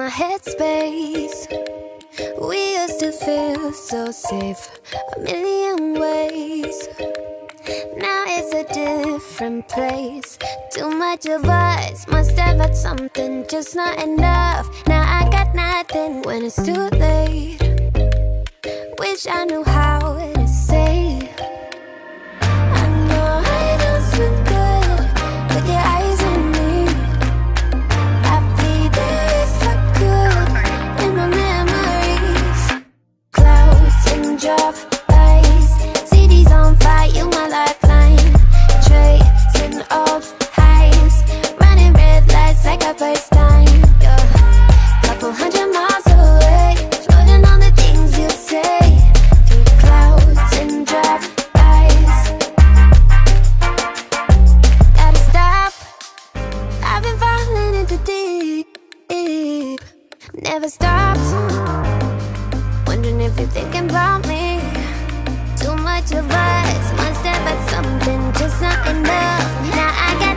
my headspace. We used to feel so safe a million ways. Now it's a different place. Too much of us must have had something, just not enough. Now I got nothing when it's too late. Wish I knew how to say. I know I don't swim good with your eyes on me. I'd be there if I could in my memories. Clouds and drop ice, cities on fire, you my lifeline. Tracing old highs, running red lights like a first time. Yeah. Couple hundred miles away, floating on the things you say. Through clouds and drop ice. Gotta stop, I've been falling into deep. Never stops, wondering if you're thinking about me. Too much of us must have had something, just not enough. Now I got